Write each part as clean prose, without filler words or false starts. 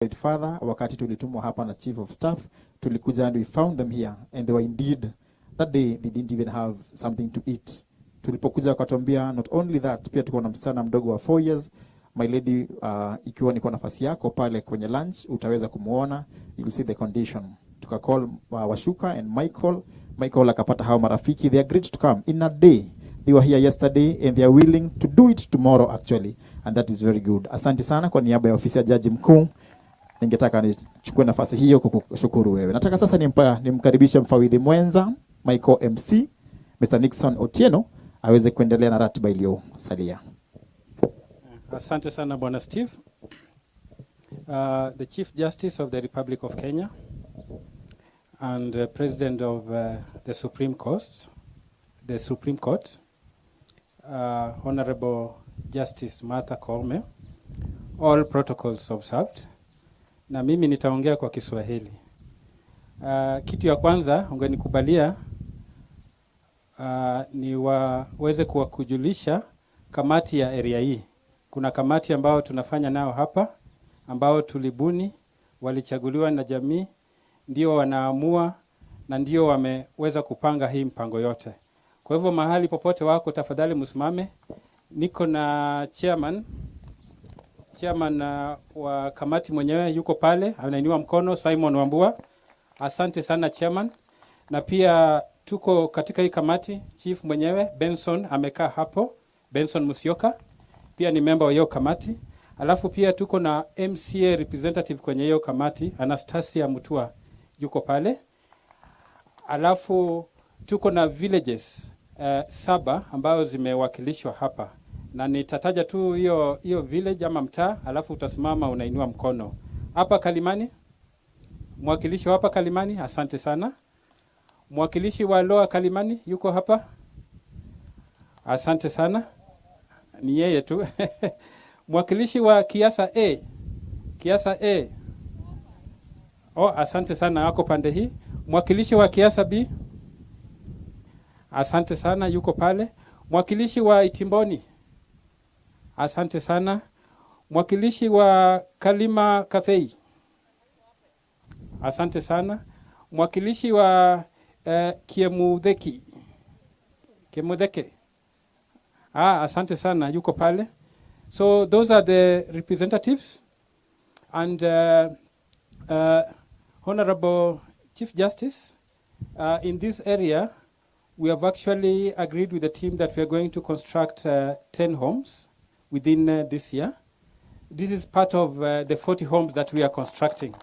further, wakati tulitumwa hapa na chief of staff, tulikuja and we found them here and they were indeed, that day they didn't even have something to eat. Tulipokuja wakatuambia not only that, pia tuko na msichana mdogo wa 4 years. My lady, ikiwa niko nafasi yako pale kwenye lunch, utaweza kumuona, you will see the condition. Tukacall Washuka and Michael akapata hao marafiki, they agreed to come in a day. They were here yesterday and they are willing to do it tomorrow actually, and that is very good. Asante sana kwa niaba ya ofisi ya jaji mkuu. Ningetaka nichukue nafasi hiyo kukushukuru wewe. Nataka sasa nimkaribishe mfawidhi mwenza Michael MC, Mr. Nixon Otieno, aweze kuendelea na ratiba iliyosalia. Asante sana Bwana Steve. The Chief Justice of the Republic of Kenya and President of the Supreme Court, Honorable Justice Martha Koome, all protocols observed. Na mimi nitaongea kwa Kiswahili. Kitu ya kwanza ungenikubalia ni waweze kuwakujulisha kamati ya area hii. Kuna kamati ambao tunafanya nao hapa, ambao tulibuni, walichaguliwa na jamii, ndio wanaamua na ndio wameweza kupanga hii mpango yote. Kwa hivyo mahali popote wako, tafadhali msimame. Niko na chairman wa kamati mwenyewe yuko pale, anainua mkono, Simon Wambua. Asante sana chairman. Na pia tuko katika hii kamati, chief mwenyewe Benson amekaa hapo, Benson Musyoka pia ni member wa hiyo kamati. Alafu pia tuko na MCA representative kwenye hiyo kamati, Anastasia Mutua yuko pale. Alafu tuko na villages 7 ambazo zimewakilishwa hapa. Na nitataja tu hiyo village ama mtaa, alafu utasimama unainua mkono. Hapa Kalimani, mwakilishi hapa Kalimani, asante sana. Mwakilishi wa Lower Kalimani yuko hapa, asante sana. Ni yeye tu. Mwakilishi wa Kiasa A. Oh, asante sana, wako pande hii. Mwakilishi wa Kiasa B, asante sana, yuko pale. Mwakilishi wa Itimboni, asante sana. Mwakilishi wa Kalima Kathei, asante sana. Mwakilishi wa Kiemudheke, asante sana, yuko pale. So those are the representatives. And Honorable Chief Justice, in this area, we have actually agreed with the team that we are going to construct 10 homes within this year. This is part of the 40 homes that we are constructing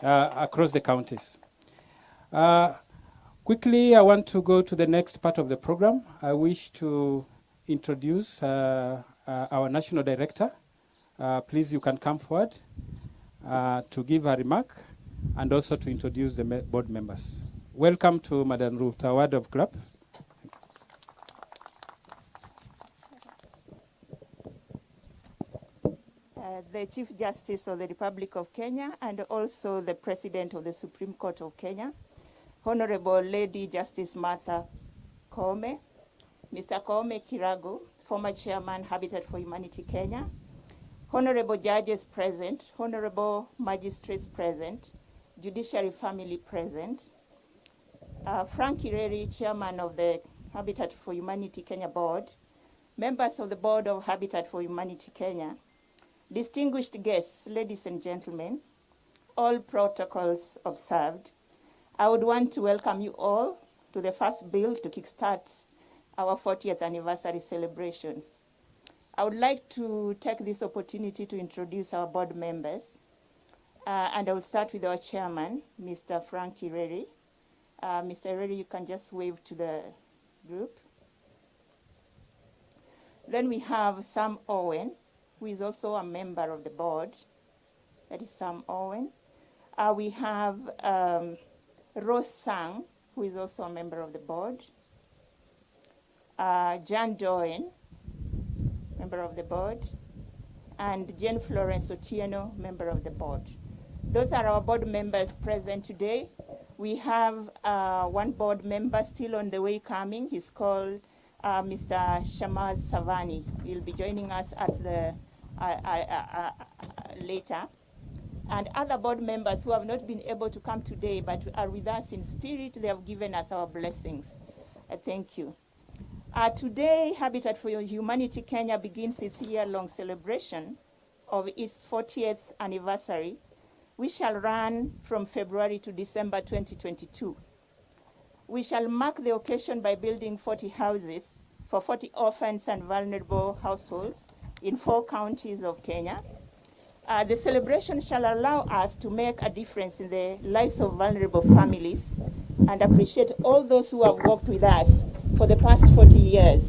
across the counties. Quickly, I want to go to the next part of the program. I wish to introduce our National Director. Please, you can come forward to give a remark and also to introduce the board members. Welcome to Madam Ruth. A word of clap. The Chief Justice of the Republic of Kenya and also the President of the Supreme Court of Kenya, Honorable Lady Justice Martha Koome, Mr. Koome Kirago, former Chairman, Habitat for Humanity Kenya, Honorable Judges present, Honorable Magistrates present, Judiciary Family present, Frank Ireri, Chairman of the Habitat for Humanity Kenya Board, members of the Board of Habitat for Humanity Kenya, distinguished guests, ladies and gentlemen, all protocols observed, I would want to welcome you all to the first bill to kickstart our 40th anniversary celebrations. I would like to take this opportunity to introduce our board members, and I will start with our chairman, Mr. Frank Ireri. Mr. Ireri, you can just wave to the group. Then we have Sam Owen, who is also a member of the board. That is Sam Owen. We have Rose Sang, who is also a member of the board. Jan Doen, member of the board. And Jane Florence Otieno, member of the board. Those are our board members present today. We have one board member still on the way coming. He's called Mr. Shamaz Savani. He'll be joining us at the later. and other board members who have not been able to come today but are with us in spirit. They have given us our blessings. Thank you. Today, Habitat for Humanity Kenya begins its year-long celebration of its 40th anniversary. We shall run from February to December 2022. We shall mark the occasion by building 40 houses for 40 orphans and vulnerable households in 4 counties of Kenya. The celebration shall allow us to make a difference in the lives of vulnerable families and appreciate all those who have worked with us for the past 40 years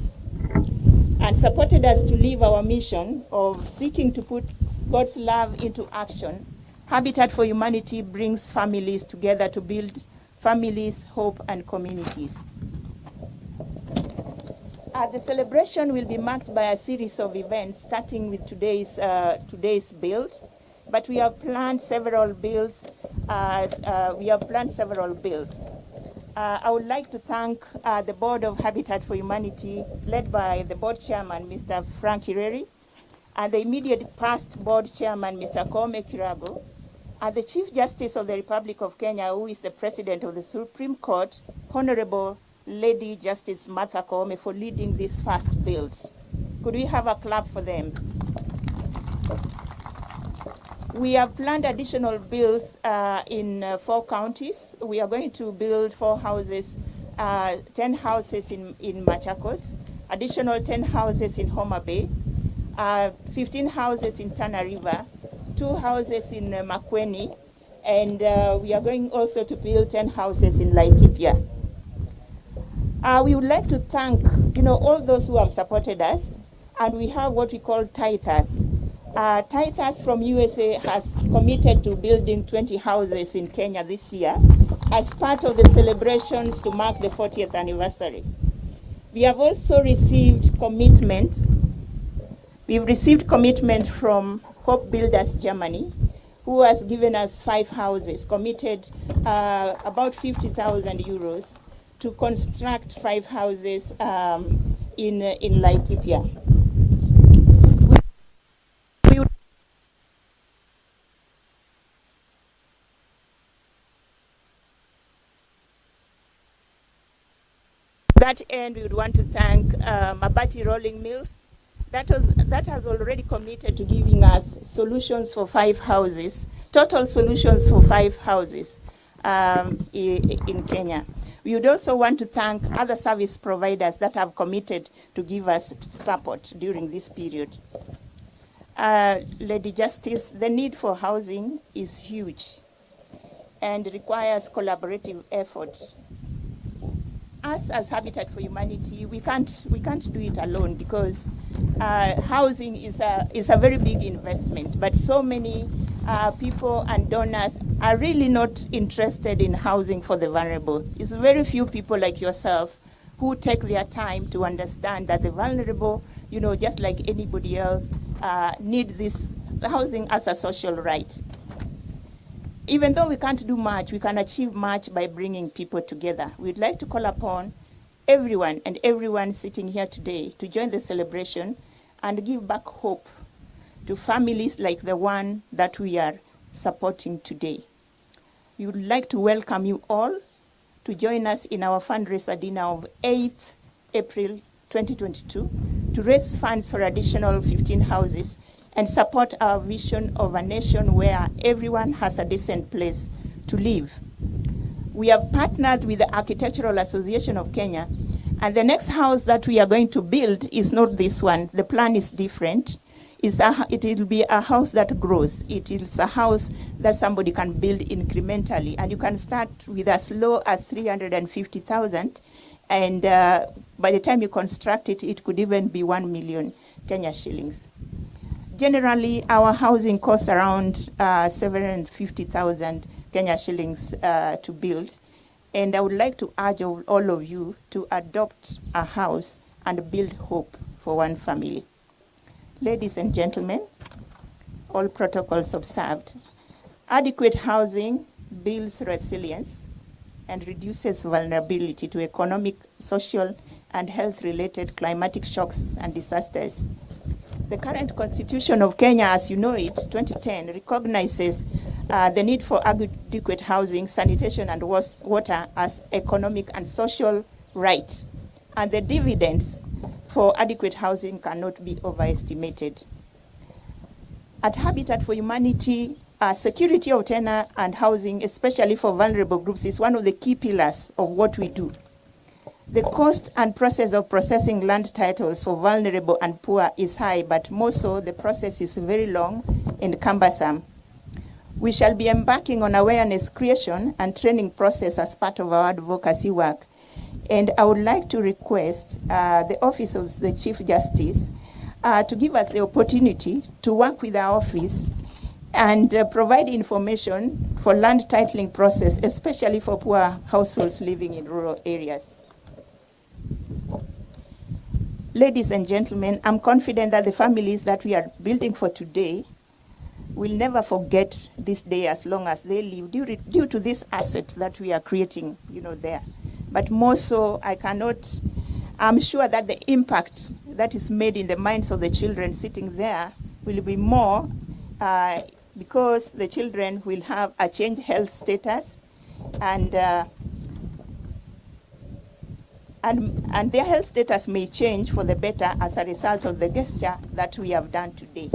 and supported us to live our mission of seeking to put God's love into action. Habitat for Humanity brings families together to build families, hope, and communities. The celebration will be marked by a series of events, starting with today's build. But we have planned several builds. I would like to thank the board of Habitat for Humanity, led by the board chairman, Mr. Frank Ireri, and the immediate past board chairman, Mr. Koome Kirago, and the Chief Justice of the Republic of Kenya, who is the President of the Supreme Court, Honorable Lady Justice Martha Koome, for leading this first build. Could we have a clap for them? We have planned additional builds in 4 counties. We are going to build 4 houses, 10 houses in Machakos, additional 10 houses in Homa Bay, 15 houses in Tana River, 2 houses in Makueni, and we are going also to build 10 houses in Laikipia. We would like to thank, all those who have supported us, and we have what we call tithers. Tithers from USA has committed to building 20 houses in Kenya this year as part of the celebrations to mark the 40th anniversary. We have also received commitment. We've received commitment from Hope Builders Germany, who has given us 5 houses, committed about 50,000 euros to construct 5 houses in Laikipia. To that end, we would want to thank Mabati Rolling Mills. That has already committed to giving us solutions for 5 houses, total solutions for 5 houses in Kenya. We would also want to thank other service providers that have committed to give us support during this period. Lady Justice, the need for housing is huge and requires collaborative effort. Us as Habitat for Humanity, we can't do it alone, because housing is a very big investment, but so many people and donors are really not interested in housing for the vulnerable. It's very few people like yourself who take their time to understand that the vulnerable, just like anybody else, need this housing as a social right. Even though we can't do much, we can achieve much by bringing people together. We'd like to call upon everyone sitting here today to join the celebration and give back hope to families like the one that we are supporting today. We would like to welcome you all to join us in our fundraiser dinner of 8th April 2022 to raise funds for additional 15 houses and support our vision of a nation where everyone has a decent place to live. We have partnered with the Architectural Association of Kenya, and the next house that we are going to build is not this one. The plan is different. It will be a house that grows. It is a house that somebody can build incrementally, and you can start with as low as 350,000, and by the time you construct it, it could even be 1 million Kenya shillings. Generally, our housing costs around 750,000 Kenya shillings to build. And I would like to urge all of you to adopt a house and build hope for one family. Ladies and gentlemen, all protocols observed. Adequate housing builds resilience and reduces vulnerability to economic, social, and health-related climatic shocks and disasters. The current Constitution of Kenya, as you know it, 2010, recognizes the need for adequate housing, sanitation, and water as economic and social rights. And the dividends for adequate housing cannot be overestimated. At Habitat for Humanity, security of tenure and housing, especially for vulnerable groups, is one of the key pillars of what we do. The cost and process of processing land titles for vulnerable and poor is high, but more so, the process is very long and cumbersome. We shall be embarking on awareness creation and training process as part of our advocacy work. And I would like to request the Office of the Chief Justice to give us the opportunity to work with our office and provide information for land titling process, especially for poor households living in rural areas. Ladies and gentlemen, I'm confident that the families that we are building for today will never forget this day as long as they live, due to this asset that we are creating, there. But more so, I'm sure that the impact that is made in the minds of the children sitting there will be more because the children will have a changed health status and their health status may change for the better as a result of the gesture that we have done today.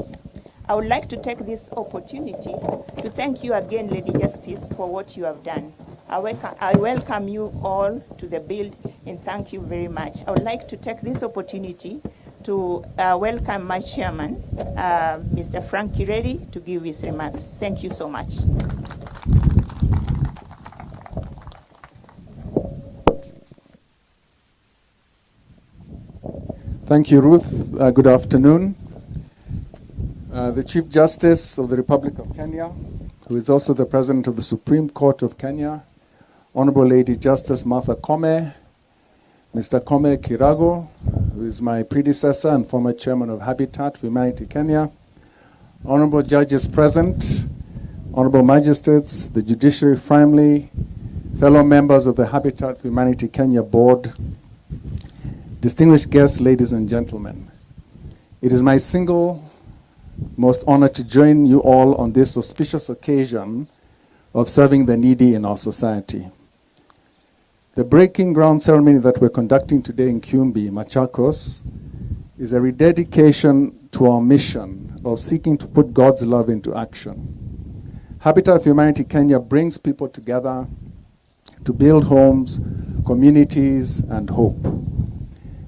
I would like to take this opportunity to thank you again, Lady Justice, for what you have done. I welcome you all to the build and thank you very much. I would like to take this opportunity to welcome my chairman, Mr. Frank Kireri, to give his remarks. Thank you so much. Thank you, Ruth. Good afternoon. The Chief Justice of the Republic of Kenya, who is also the President of the Supreme Court of Kenya, Honorable Lady Justice Martha Koome, Mr. Koome Kirago, who is my predecessor and former chairman of Habitat for Humanity Kenya, Honorable Judges present, Honorable Magistrates, the Judiciary family, fellow members of the Habitat for Humanity Kenya Board, distinguished guests, ladies and gentlemen. It is my single most honor to join you all on this auspicious occasion of serving the needy in our society. The breaking ground ceremony that we're conducting today in Kiumbi, Machakos, is a rededication to our mission of seeking to put God's love into action. Habitat for Humanity Kenya brings people together to build homes, communities, and hope.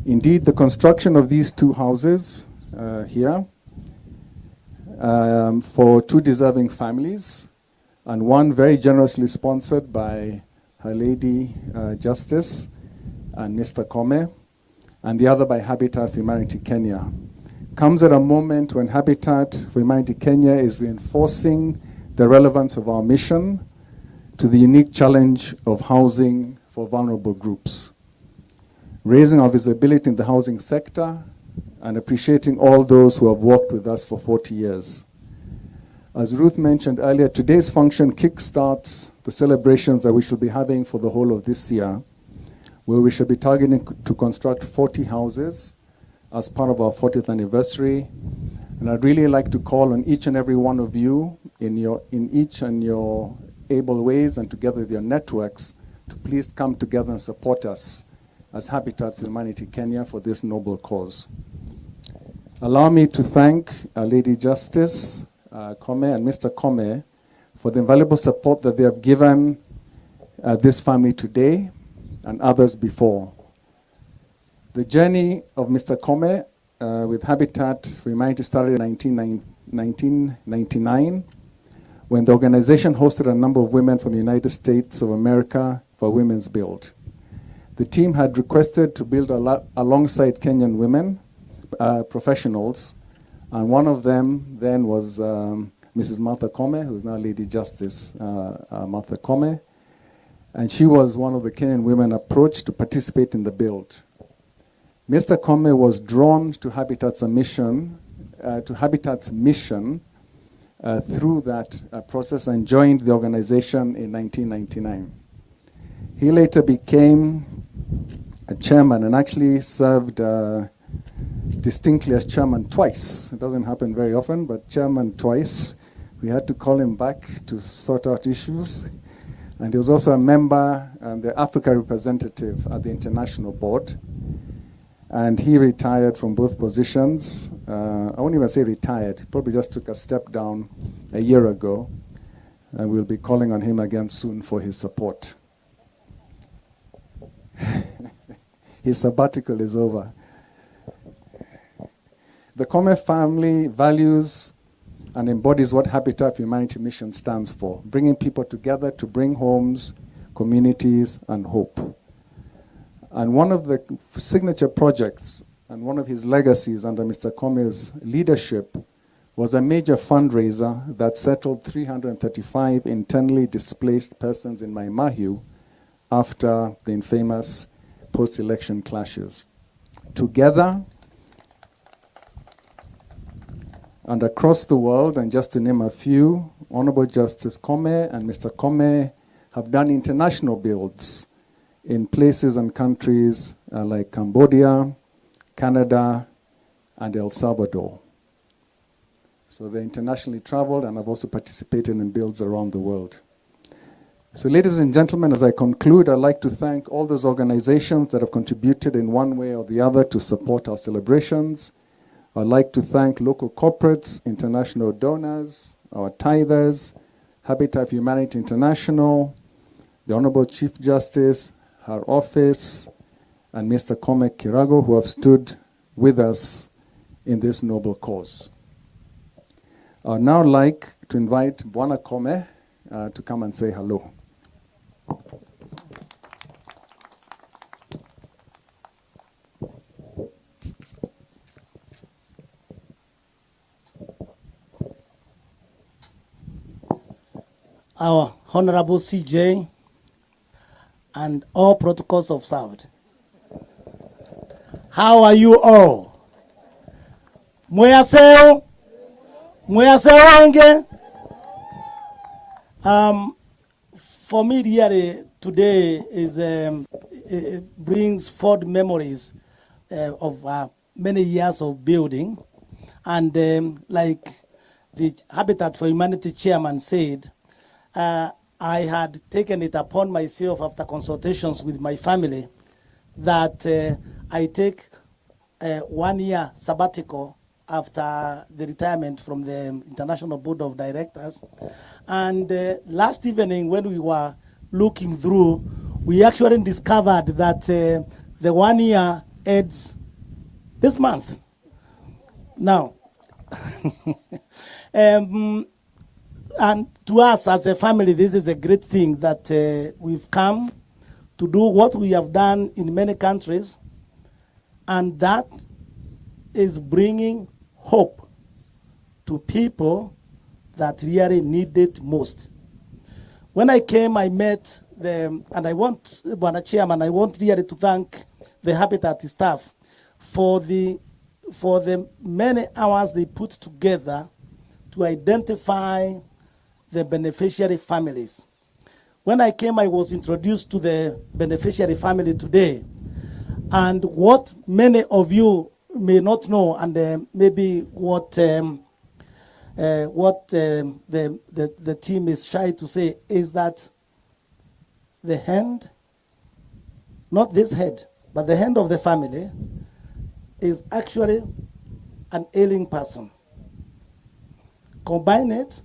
Indeed, the construction of these two houses here for two deserving families, and one very generously sponsored by Her Lady Justice and Mr. Koome, and the other by Habitat for Humanity Kenya, comes at a moment when Habitat for Humanity Kenya is reinforcing the relevance of our mission to the unique challenge of housing for vulnerable groups, raising our visibility in the housing sector and appreciating all those who have worked with us for 40 years. As Ruth mentioned earlier, today's function kickstarts the celebrations that we shall be having for the whole of this year, where we shall be targeting to construct 40 houses as part of our 40th anniversary. And I'd really like to call on each and every one of you in each and your able ways and together with your networks to please come together and support us as Habitat for Humanity Kenya for this noble cause. Allow me to thank Lady Justice Koome and Mr. Koome for the invaluable support that they have given this family today and others before. The journey of Mr. Koome with Habitat for Humanity started in 1999 when the organization hosted a number of women from the United States of America for Women's Build. The team had requested to build alongside Kenyan women, professionals, and one of them then was Mrs. Martha Koome, who is now Lady Justice Martha Koome, and she was one of the Kenyan women approached to participate in the build. Mr. Koome was drawn to Habitat's mission through that process and joined the organization in 1999. He later became a chairman and actually served distinctly as chairman twice. It doesn't happen very often, but chairman twice, We had to call him back to sort out issues. And he was also a member and the Africa representative at the International Board. And he retired from both positions. I won't even say retired, he probably just took a step down a year ago. And we'll be calling on him again soon for his support. His sabbatical is over. The Koome family values and embodies what Habitat for Humanity mission stands for, bringing people together to bring homes, communities, and hope. And one of the signature projects and one of his legacies under Mr. Koome's leadership was a major fundraiser that settled 335 internally displaced persons in Mai Mahiu after the infamous post-election clashes. Together, and across the world, and just to name a few, Honorable Justice Koome and Mr. Koome have done international builds in places and countries like Cambodia, Canada, and El Salvador. So they internationally traveled and have also participated in builds around the world. So ladies and gentlemen, as I conclude, I'd like to thank all those organizations that have contributed in one way or the other to support our celebrations. I'd like to thank local corporates, international donors, our tithers, Habitat for Humanity International, the Honorable Chief Justice, her office, and Mr. Koome Kirago, who have stood with us in this noble cause. I'd now like to invite Bwana Koome to come and say hello. Our Honorable CJ and all protocols observed. How are you all? Mwaseo? Mwaseo? For me, really, today is it brings forth memories of many years of building, and like the Habitat for Humanity chairman said, I had taken it upon myself after consultations with my family that I take 1 year sabbatical after the retirement from the International Board of Directors. And last evening when we were looking through, we actually discovered that the 1 year ends this month. Now, and to us as a family, this is a great thing that we've come to do what we have done in many countries, and that is bringing hope to people that really need it most. When I came, I met and I want, Bwana Chairman, I want really to thank the Habitat staff for the many hours they put together to identify the beneficiary families. When I came, I was introduced to the beneficiary family today. And what many of you may not know, and maybe what the team is shy to say, is that the hand, not this head, but the hand of the family is actually an ailing person. Combine it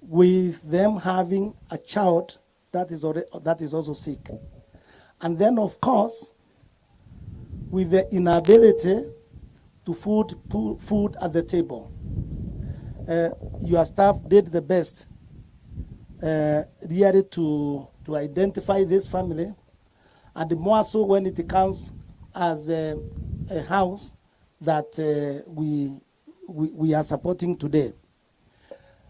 with them having a child that is also sick. And then, of course, with the inability to put food at the table. Your staff did the best really to identify this family, and more so when it comes as a house that we are supporting today.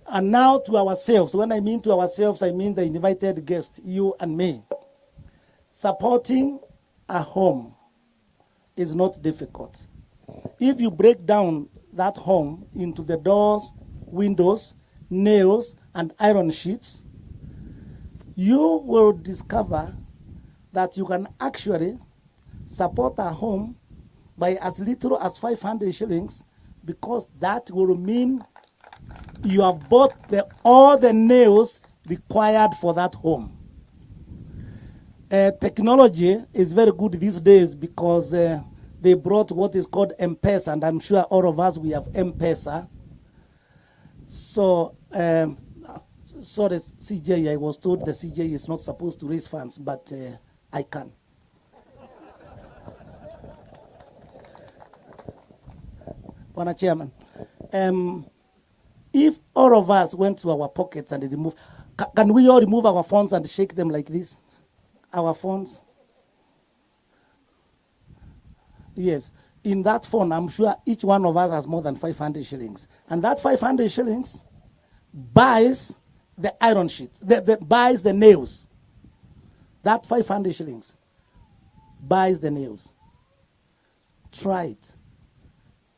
And now to ourselves. When I mean to ourselves, I mean the invited guests, you and me. Supporting a home is not difficult. If you break down that home into the doors, windows, nails, and iron sheets, you will discover that you can actually support a home by as little as 500 shillings, because that will mean you have bought all the nails required for that home. Technology is very good these days because they brought what is called M-Pesa, and I'm sure all of us, we have M-Pesa. So, sorry, CJ, I was told the CJ is not supposed to raise funds, but I can. Bwana Chairman, if all of us went to our pockets and remove, can we all remove our phones and shake them like this? Our phones? Yes. In that phone, I'm sure each one of us has more than 500 shillings. And that 500 shillings buys the iron sheet, buys the nails. That 500 shillings buys the nails. Try it.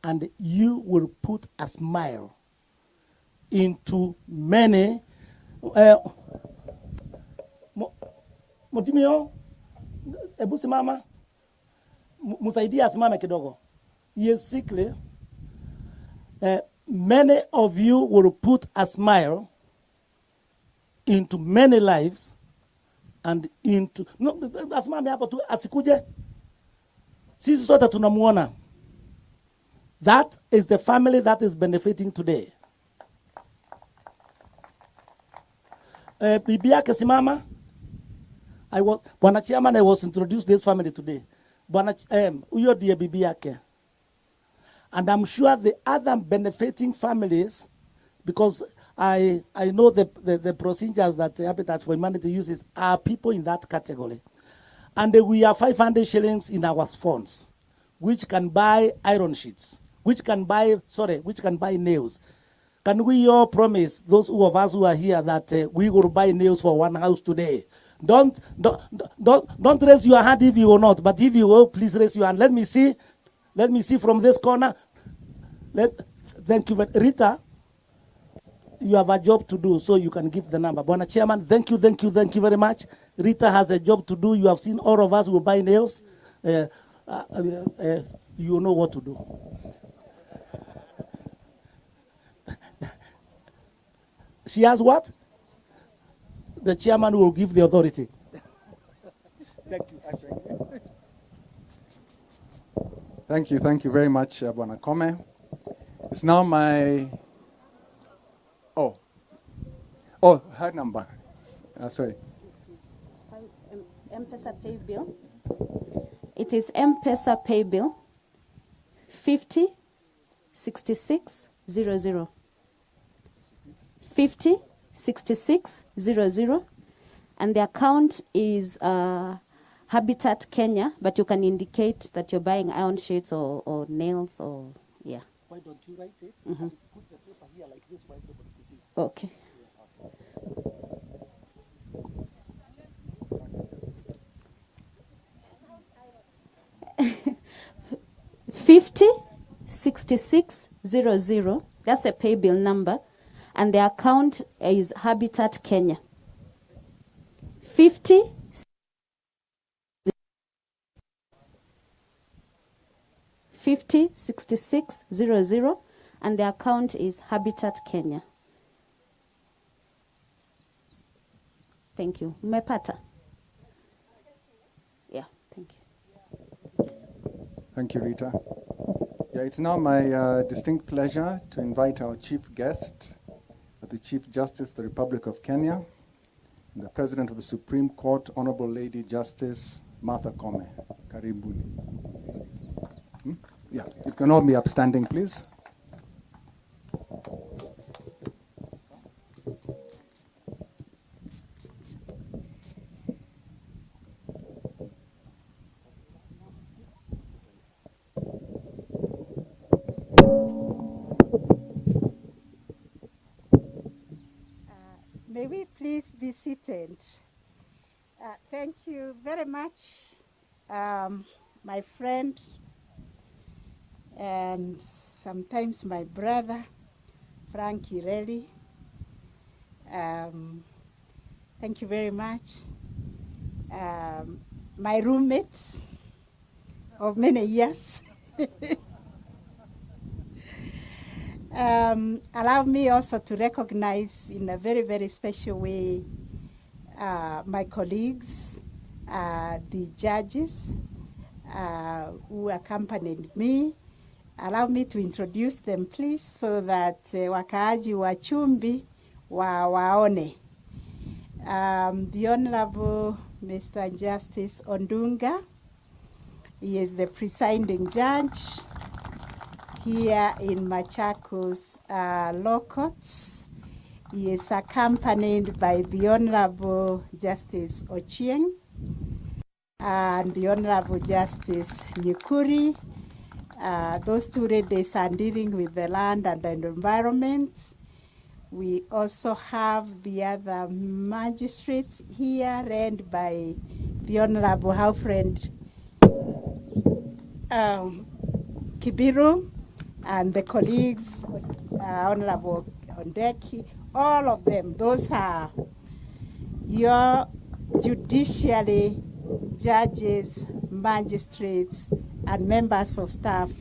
And you will put a smile into many. Motimio, ebu simama, musaidia asimame kidogo. Basically, many of you will put a smile into many lives and into, no, asimame hapo tu, asikuje. Sisi sote tunamuona. That is the family that is benefiting today. Bibi yake simama. Bwana Chairman, I was introduced this family today. Uyo diye bibi yake. And I'm sure the other benefiting families, because I know the procedures that Habitat for Humanity uses are people in that category. And we have 500 shillings in our funds, which can buy iron sheets, which can buy nails. Can we all promise those of us who are here that we will buy nails for one house today? Don't raise your hand if you will not, but if you will, please raise your hand. Let me see from this corner. Thank you, Rita. You have a job to do, so you can give the number. Bwana Chairman, thank you very much. Rita has a job to do. You have seen all of us who will buy nails. You know what to do. She has what? The chairman will give the authority. Thank you. Thank you very much, Bwana Koome. It's now my... Oh, her number. Sorry. M-Pesa pay bill. It is M-Pesa pay bill 506600. 506600, and the account is Habitat Kenya, but you can indicate that you're buying iron sheets or nails or, yeah. Why don't you write it? Mm-hmm. And put the paper here like this for everybody to see. Okay. $50,6600. That's a pay bill number, and the account is Habitat Kenya. 506600, and the account is Habitat Kenya. Thank you. Mmepata? Yeah, thank you. Thank you, Rita. Yeah, it's now my distinct pleasure to invite our chief guest, the Chief Justice of the Republic of Kenya, and the President of the Supreme Court, Honorable Lady Justice Martha Koome. Karibuni. Yeah, you can all be upstanding, please. May we please be seated? Thank you very much, my friend, and sometimes my brother, Frank Ireli. Thank you very much. My roommates of many years. Allow me also to recognize in a very, very special way my colleagues, the judges who accompanied me. Allow me to introduce them, please, so that wakaaji wa Chumbi waone. The Honorable Mr. Justice Ondunga, he is the presiding judge here in Machakos Law Courts. He is accompanied by the Honorable Justice Ochieng and the Honorable Justice Nyukuri. Those two ladies are dealing with the land and the environment. We also have the other magistrates here, led by the Honorable Halfred Kibiru and the colleagues, Honorable Ondeki, all of them. Those are your judiciary judges, magistrates, and members of staff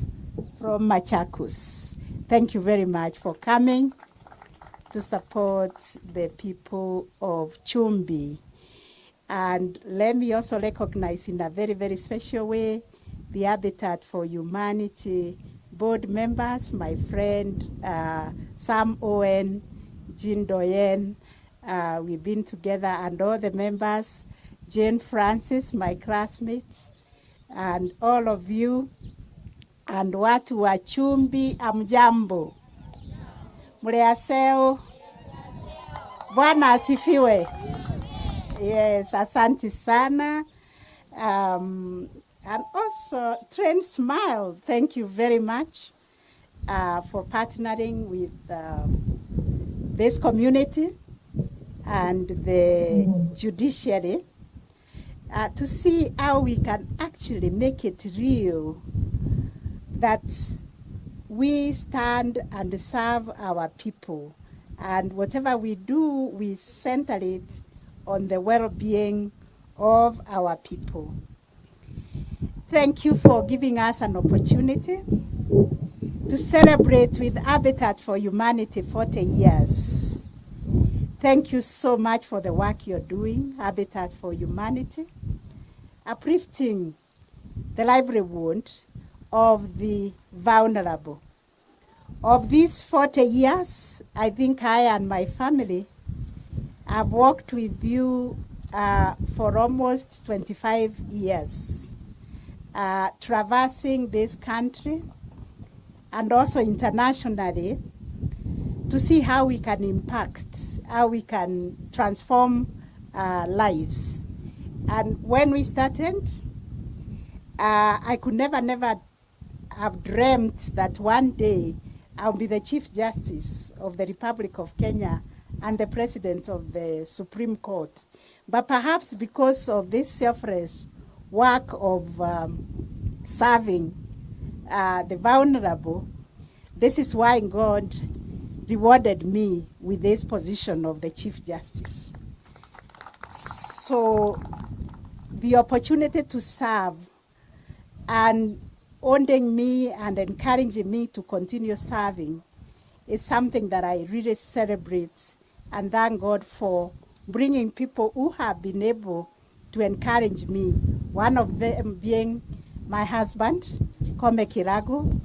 from Machakos. Thank you very much for coming to support the people of Chumbi. And let me also recognize in a very, very special way the Habitat for Humanity board members, my friend Sam Owen, Jean Doyen, we've been together, and all the members, Jane Francis, my classmates, and all of you, and watu wa Chumbi, amjambo. Mreaseo, Bwana asifiwe. Yes, asante sana. And also, Trend Smile, thank you very much for partnering with this community and the judiciary to see how we can actually make it real that we stand and serve our people. And whatever we do, we center it on the well-being of our people. Thank you for giving us an opportunity to celebrate with Habitat for Humanity 40 years. Thank you so much for the work you're doing, Habitat for Humanity, uplifting the livelihood of the vulnerable. Of these 40 years, I think I and my family have worked with you for almost 25 years, traversing this country and also internationally to see how we can impact, how we can transform lives. And when we started, I could never have dreamt that one day I'll be the Chief Justice of the Republic of Kenya and the President of the Supreme Court. But perhaps because of this selfless work of serving the vulnerable, this is why God rewarded me with this position of the Chief Justice. So the opportunity to serve and honoring me and encouraging me to continue serving is something that I really celebrate and thank God for bringing people who have been able to encourage me. One of them being my husband, Koome Kirago.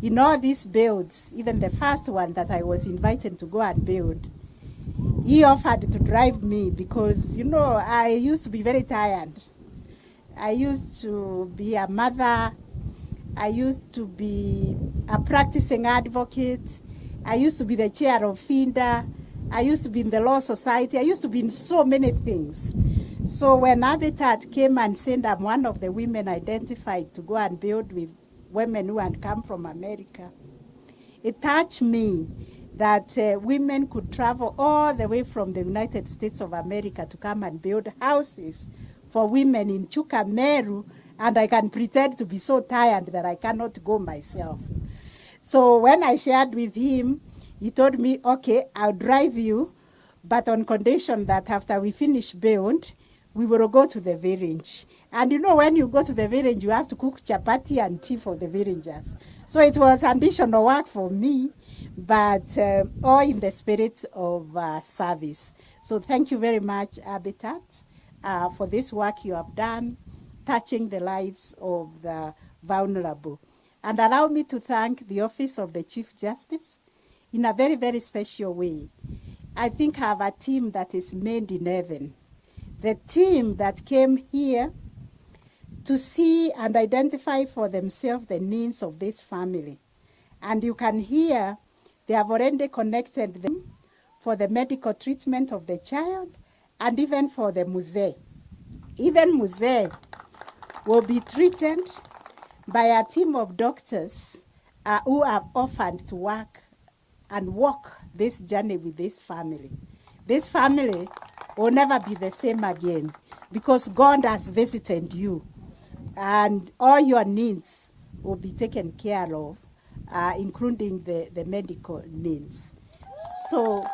In all these builds, even the first one that I was invited to go and build, he offered to drive me because, you know, I used to be very tired. I used to be a mother. I used to be a practicing advocate. I used to be the chair of FINDA. I used to be in the Law Society. I used to be in so many things. So when Habitat came and said I'm one of the women identified to go and build with women who had come from America, it touched me that women could travel all the way from the United States of America to come and build houses for women in Chuka Meru, and I can pretend to be so tired that I cannot go myself. So when I shared with him, he told me, okay, I'll drive you, but on condition that after we finish build, we will go to the village. And you know, when you go to the village, you have to cook chapati and tea for the villagers. So it was additional work for me, but all in the spirit of service. So thank you very much, Habitat, for this work you have done, touching the lives of the vulnerable. And allow me to thank the Office of the Chief Justice in a very, very special way. I think I have a team that is made in heaven. The team that came here to see and identify for themselves the needs of this family. And you can hear they have already connected them for the medical treatment of the child and even for the musée. Even musée will be treated by a team of doctors who have offered to work and walk this journey with this family. This family will never be the same again because God has visited you and all your needs will be taken care of, including the medical needs. So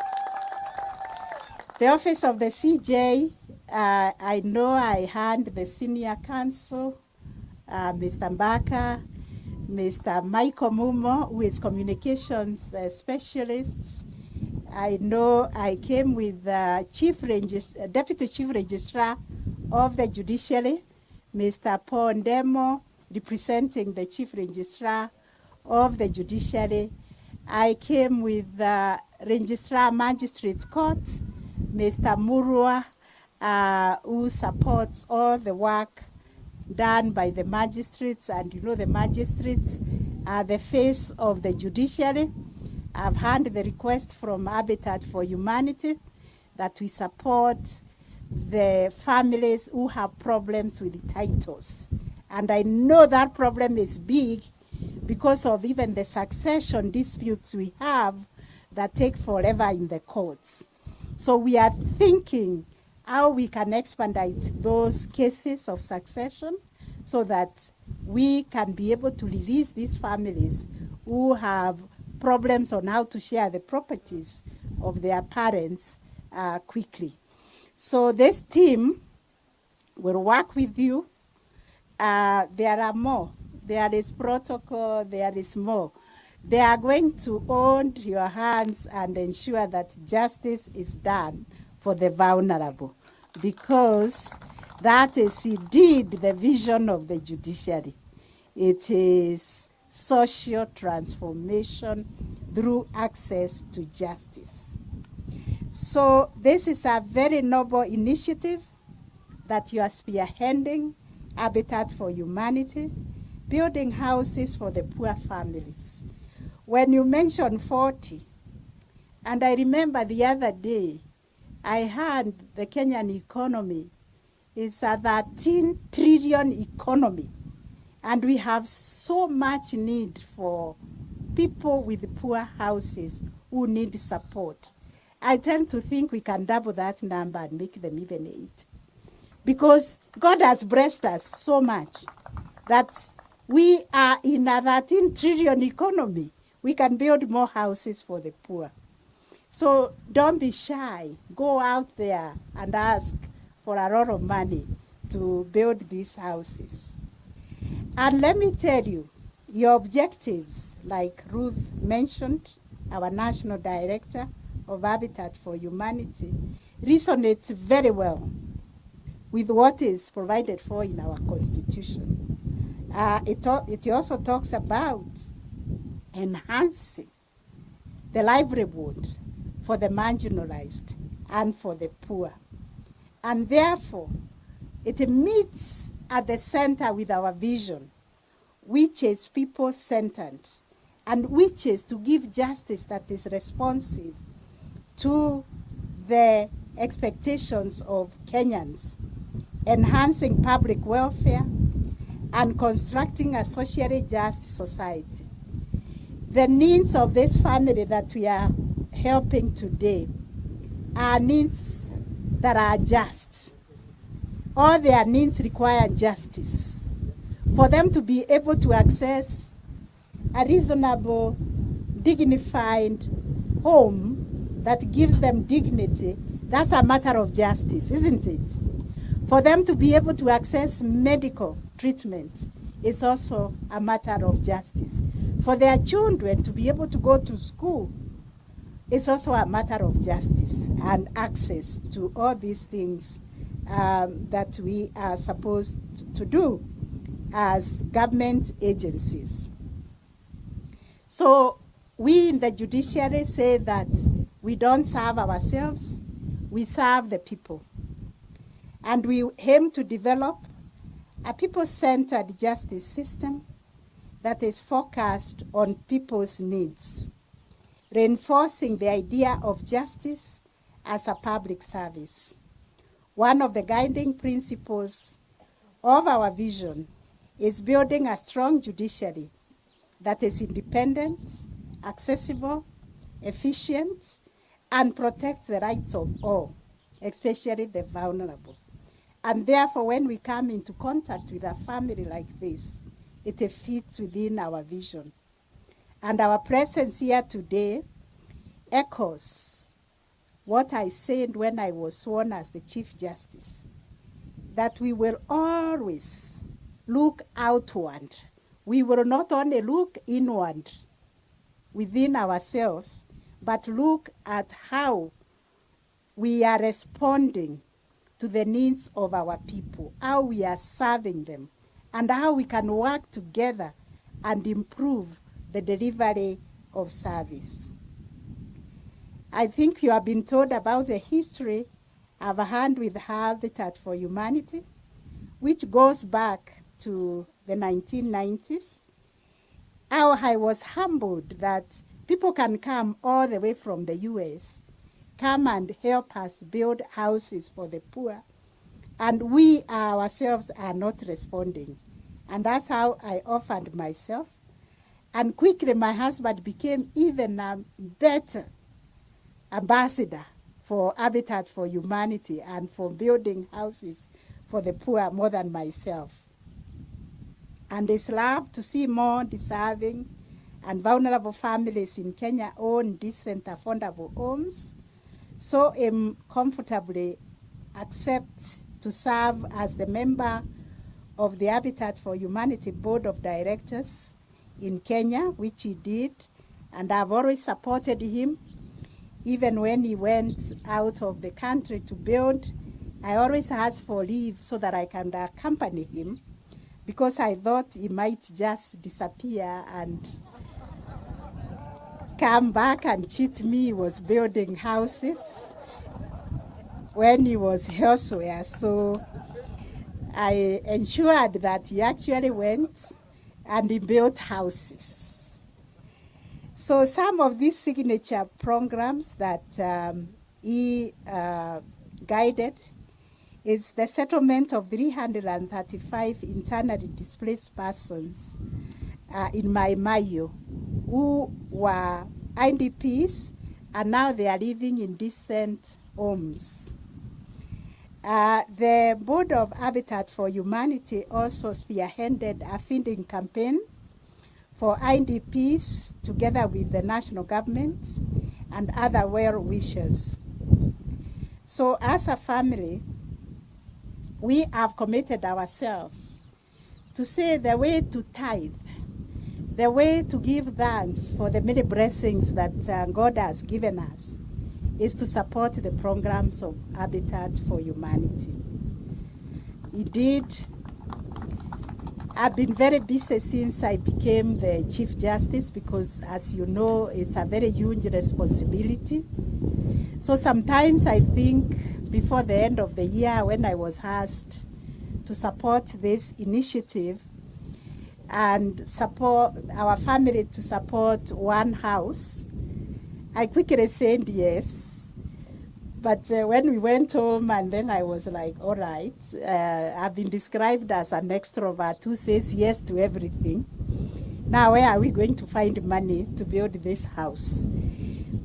the Office of the CJ, I know I hand the senior counsel, Mr. Mbaka, Mr. Michael Mumo, who is communications specialist. I know I came with Deputy Chief Registrar of the Judiciary, Mr. Paul Ndemo, representing the Chief Registrar of the Judiciary. I came with Registrar Magistrates Court, Mr. Murua, who supports all the work done by the magistrates, and you know the magistrates are the face of the judiciary. I've had the request from Habitat for Humanity that we support the families who have problems with titles. And I know that problem is big because of even the succession disputes we have that take forever in the courts. So we are thinking how we can expedite those cases of succession so that we can be able to release these families who have problems on how to share the properties of their parents quickly. So this team will work with you. There are more. There is protocol, there is more. They are going to hold your hands and ensure that justice is done for the vulnerable, because that is indeed the vision of the judiciary. It is social transformation through access to justice. So this is a very noble initiative that you are spearheading, Habitat for Humanity, building houses for the poor families. When you mentioned 40, and I remember the other day, I heard the Kenyan economy is a 13 trillion economy, and we have so much need for people with poor houses who need support. I tend to think we can double that number and make them even 8. Because God has blessed us so much that we are in a 13 trillion economy. We can build more houses for the poor. So don't be shy. Go out there and ask for a lot of money to build these houses. And let me tell you, your objectives, like Ruth mentioned, our National Director of Habitat for Humanity, resonates very well with what is provided for in our Constitution. It also talks about enhancing the livelihood for the marginalized and for the poor. And therefore, it meets at the center with our vision, which is people-centered, and which is to give justice that is responsive to the expectations of Kenyans, enhancing public welfare, and constructing a socially just society. The needs of this family that we are helping today are needs that are just. All their needs require justice. For them to be able to access a reasonable, dignified home that gives them dignity, that's a matter of justice, isn't it? For them to be able to access medical treatment is also a matter of justice. For their children to be able to go to school is also a matter of justice and access to all these things that we are supposed to do as government agencies. So we in the judiciary say that we don't serve ourselves, we serve the people. And we aim to develop a people-centered justice system that is focused on people's needs, reinforcing the idea of justice as a public service. One of the guiding principles of our vision is building a strong judiciary that is independent, accessible, efficient, and protects the rights of all, especially the vulnerable. And therefore, when we come into contact with a family like this, it fits within our vision. And our presence here today echoes what I said when I was sworn as the Chief Justice, that we will always look outward. We will not only look inward within ourselves, but look at how we are responding to the needs of our people, how we are serving them, and how we can work together and improve the delivery of service. I think you have been told about the history of a hand with Habitat for Humanity, which goes back to the 1990s. How I was humbled that people can come all the way from the US, come and help us build houses for the poor, and we ourselves are not responding. And that's how I offered myself. And quickly my husband became even a better ambassador for Habitat for Humanity and for building houses for the poor more than myself. And it's love to see more deserving and vulnerable families in Kenya own decent, affordable homes. So I'm comfortably accept to serve as the member of the Habitat for Humanity Board of Directors in Kenya, which he did, and I've always supported him. Even when he went out of the country to build, I always asked for leave so that I can accompany him, because I thought he might just disappear and come back and cheat me. He was building houses when he was elsewhere. So I ensured that he actually went and he built houses. So some of these signature programs that he guided is the settlement of 335 internally displaced persons in Maimayo who were IDPs, and now they are living in decent homes. The Board of Habitat for Humanity also spearheaded a feeding campaign for IDPs together with the national government and other well-wishers. So as a family, we have committed ourselves to say the way to tithe, the way to give thanks for the many blessings that God has given us, is to support the programs of Habitat for Humanity. Indeed, I've been very busy since I became the Chief Justice because, as you know, it's a very huge responsibility. So sometimes I think before the end of the year, when I was asked to support this initiative and support our family to support one house, I quickly said yes. But when we went home, and then I was like, all right, I've been described as an extrovert who says yes to everything. Now, where are we going to find money to build this house?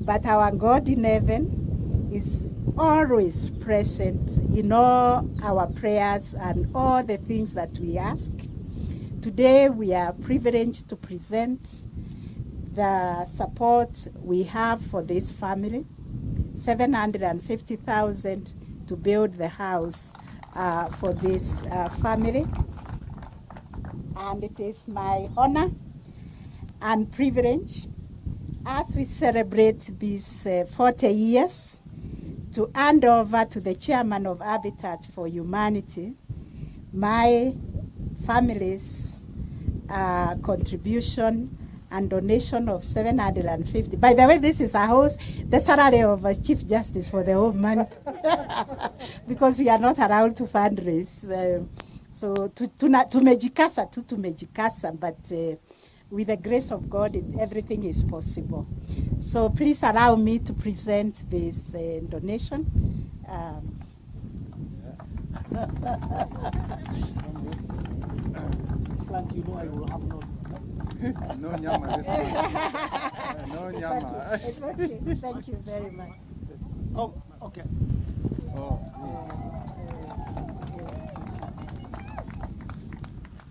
But our God in heaven is always present in all our prayers and all the things that we ask. Today, we are privileged to present the support we have for this family, 750,000 to build the house for this family. And it is my honor and privilege as we celebrate these 40 years to hand over to the chairman of Habitat for Humanity my family's contribution and donation of 750. By the way, this is the salary of a Chief Justice for the whole month, because we are not allowed to fundraise. So tumejikasa, but with the grace of God, everything is possible. So please allow me to present this donation. Frank, you know I will have no. No nyama this time. No nyama. It's okay. Thank you very much. Oh, okay. Oh.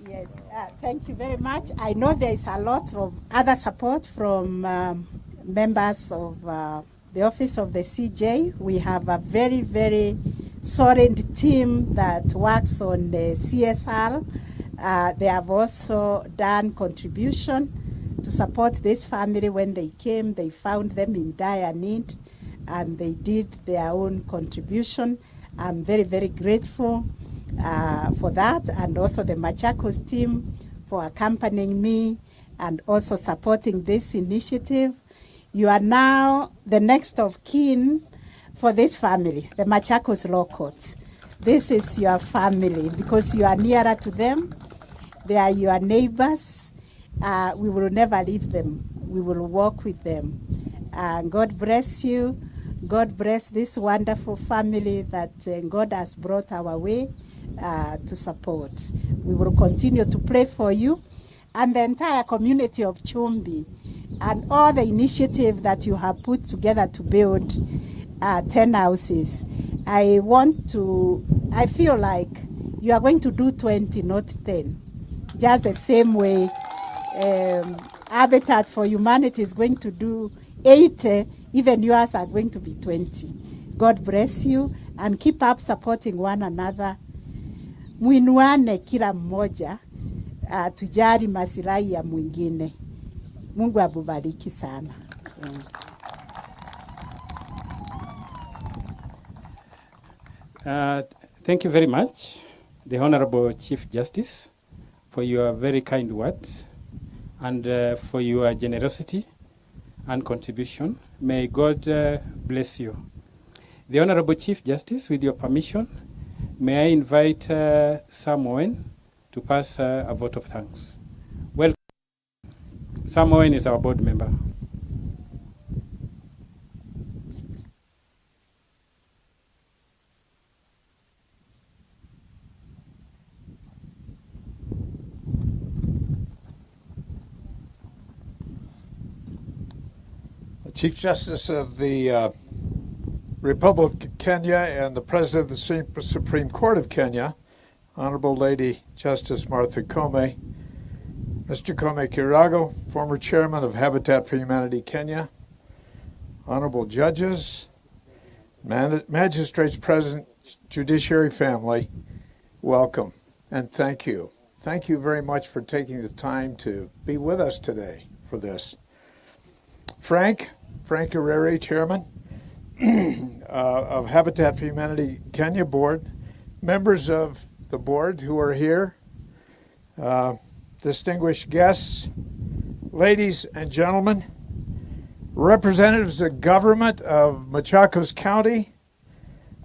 Yes, thank you very much. I know there is a lot of other support from members of the Office of the CJ. We have a very, very solid team that works on the CSR. They have also done contribution to support this family. When they came, they found them in dire need, and they did their own contribution. I'm very, very grateful for that, and also the Machakos team for accompanying me and also supporting this initiative. You are now the next of kin for this family, the Machakos Law Court. This is your family because you are nearer to them. They are your neighbors. We will never leave them. We will walk with them. God bless you. God bless this wonderful family that God has brought our way to support. We will continue to pray for you and the entire community of Chumbi and all the initiative that you have put together to build 10 houses. I feel like you are going to do 20, not 10. Just the same way Habitat for Humanity is going to do 80, even yours are going to be 20. God bless you and keep up supporting one another. Mwinuane kila mmoja, tujari masilahi ya mwingine. Mungu abubariki sana. Thank you very much, the Honorable Chief Justice, for your very kind words and for your generosity and contribution. May God bless you. The Honorable Chief Justice, with your permission, may I invite Sam Owen to pass a vote of thanks. Welcome. Sam Owen is our board member. Chief Justice of the Republic of Kenya and the President of the Supreme Court of Kenya, Honorable Lady Justice Martha Koome, Mr. Koome Kirago, former Chairman of Habitat for Humanity Kenya, Honorable Judges, Magistrates Present, Judiciary family, welcome and thank you. Thank you very much for taking the time to be with us today for this. Frank Areri, Chairman of Habitat for Humanity Kenya Board, members of the board who are here, distinguished guests, ladies and gentlemen, representatives of government of Machakos County,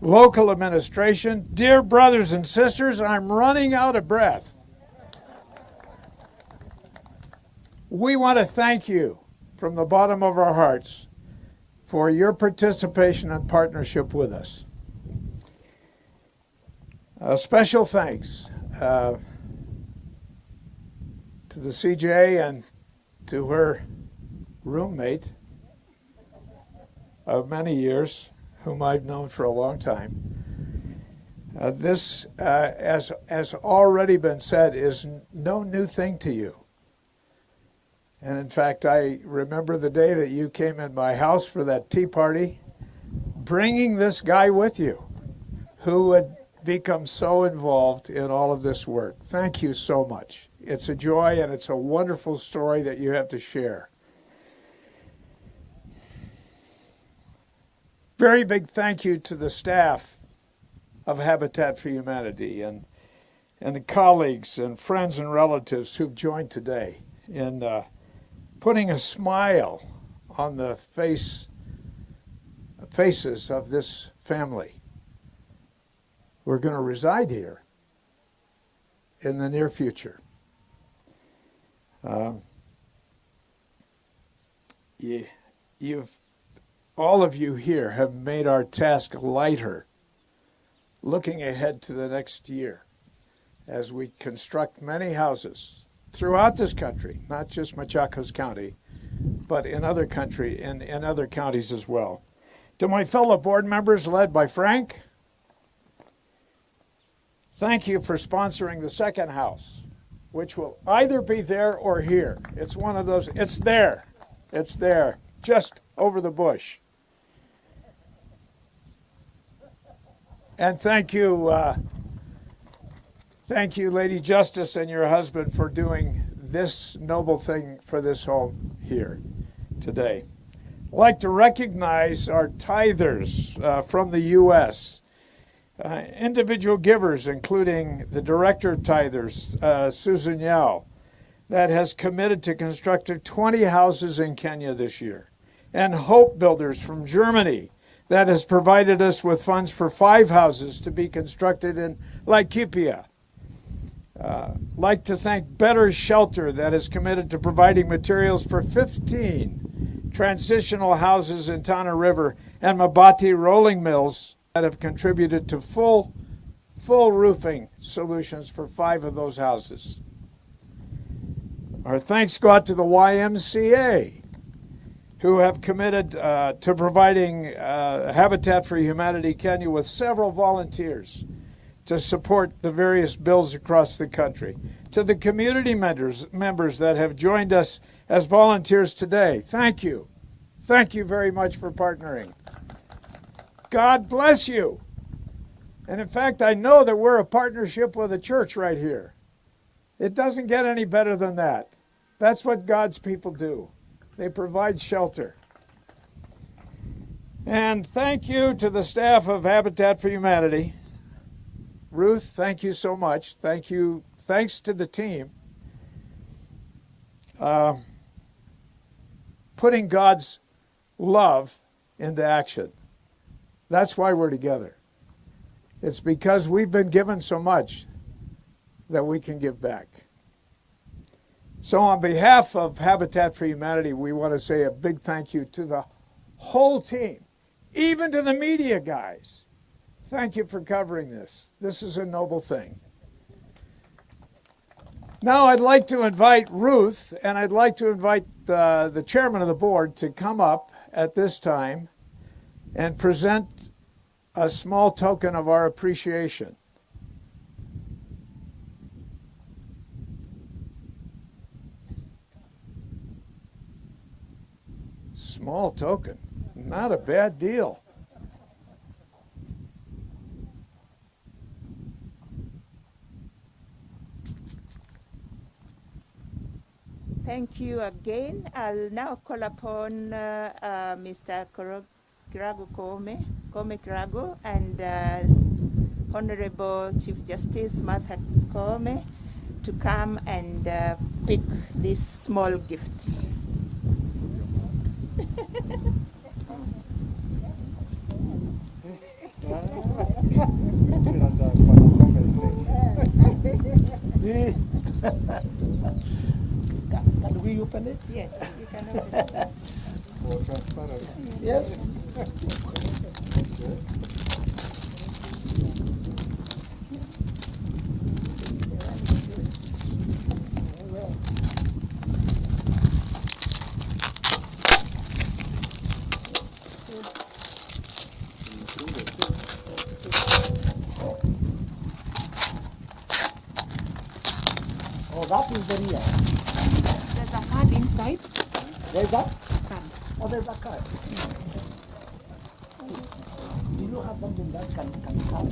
local administration, dear brothers and sisters, I'm running out of breath. We want to thank you from the bottom of our hearts for your participation and partnership with us. Special thanks to the CJ and to her roommate of many years, whom I've known for a long time. This, as already been said, is no new thing to you. And in fact, I remember the day that you came in my house for that tea party, bringing this guy with you, who had become so involved in all of this work. Thank you so much. It's a joy, and it's a wonderful story that you have to share. Very big thank you to the staff of Habitat for Humanity and the colleagues and friends and relatives who've joined today in putting a smile on the faces of this family. We're going to reside here in the near future. All of you here have made our task lighter, looking ahead to the next year as we construct many houses throughout this country, not just Machakos County, but in other counties as well. To my fellow board members led by Frank, thank you for sponsoring the second house, which will either be there or here. It's one of those, it's there, just over the bush. And thank you, Lady Justice and your husband, for doing this noble thing for this home here today. I'd like to recognize our tithers from the U.S., individual givers, including the Director of Tithers, Susan Yao, that has committed to constructing 20 houses in Kenya this year, and Hope Builders from Germany, that has provided us with funds for 5 houses to be constructed in Laikipia. Like to thank Better Shelter, that is committed to providing materials for 15 transitional houses in Tana River, and Mabati Rolling Mills, that have contributed to full roofing solutions for 5 of those houses. Our thanks go out to the YMCA, who have committed to providing Habitat for Humanity Kenya with several volunteers to support the various bills across the country. To the community members that have joined us as volunteers today, thank you. Thank you very much for partnering. God bless you. And in fact, I know that we're a partnership with a church right here. It doesn't get any better than that. That's what God's people do. They provide shelter. And thank you to the staff of Habitat for Humanity. Ruth, thank you so much. Thank you. Thanks to the team. Putting God's love into action. That's why we're together. It's because we've been given so much that we can give back. So on behalf of Habitat for Humanity, we want to say a big thank you to the whole team, even to the media guys. Thank you for covering this. This is a noble thing. Now I'd like to invite Ruth, and I'd like to invite the chairman of the board to come up at this time and present a small token of our appreciation. Small token, not a bad deal. Thank you again. I'll now call upon Mr. Kirago Koome, and Honorable Chief Justice Martha Koome to come and pick this small gift. Can we open it? Yes, you can open it. For transparency. Yes. Oh, that is the real. There's a card inside. There's that? Card. Oh, there's a card. Do you have something that can cut?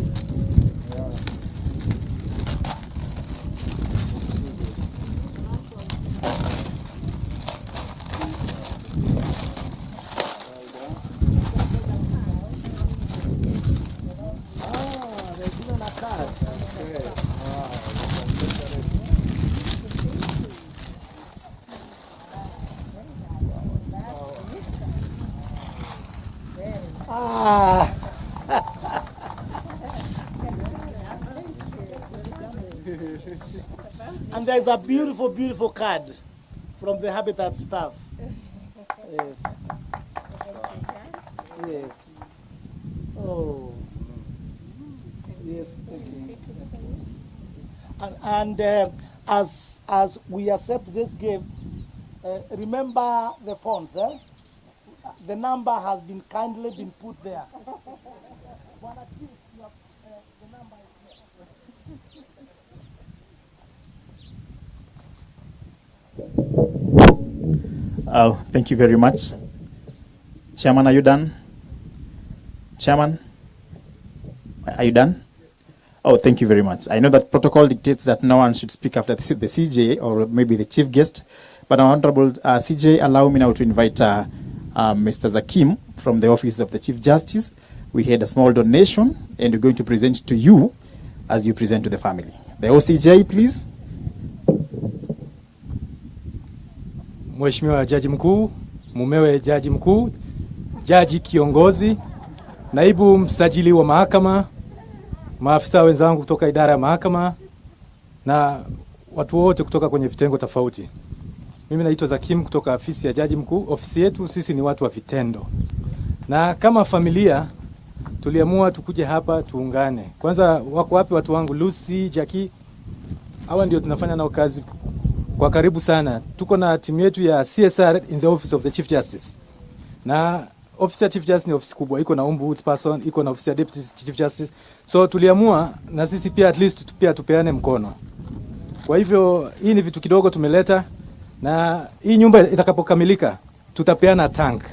And there's a beautiful, beautiful card from the Habitat staff. Yes. Yes. Oh. Yes, thank you. And as we accept this gift, remember the fonts, eh? The number has been kindly been put there. Oh, thank you very much. Chairman, are you done? Chairman, are you done? Oh, thank you very much. I know that protocol dictates that no one should speak after the CJ or maybe the chief guest, but Honorable CJ, allow me now to invite Mr. Zakim from the Office of the Chief Justice. We had a small donation, and we're going to present to you as you present to the family. The OCJ, please. Mheshimiwa Jaji Mkuu, mumewe Jaji Mkuu, Jaji Kiongozi, Naibu Msajili wa Mahakama, maafisa wenzangu kutoka idara ya mahakama na watu wote kutoka kwenye vitengo tofauti. Mimi naitwa Zakim kutoka afisi ya Jaji Mkuu. Ofisi yetu sisi ni watu wa vitendo. Na kama familia tuliamua tukuje hapa tuungane. Kwanza wako wapi watu wangu Lucy, Jackie? Hawa ndio tunafanya nao kazi kwa karibu sana. Tuko na timu yetu ya CSR in the Office of the Chief Justice. Na ofisi ya Chief Justice ni ofisi kubwa, iko na ombudsperson, iko na ofisi ya Deputy Chief Justice. So tuliamua na sisi pia at least pia tupeane mkono. Kwa hivyo hii ni vitu kidogo tumeleta, na hii nyumba itakapokamilika tutapeana tank.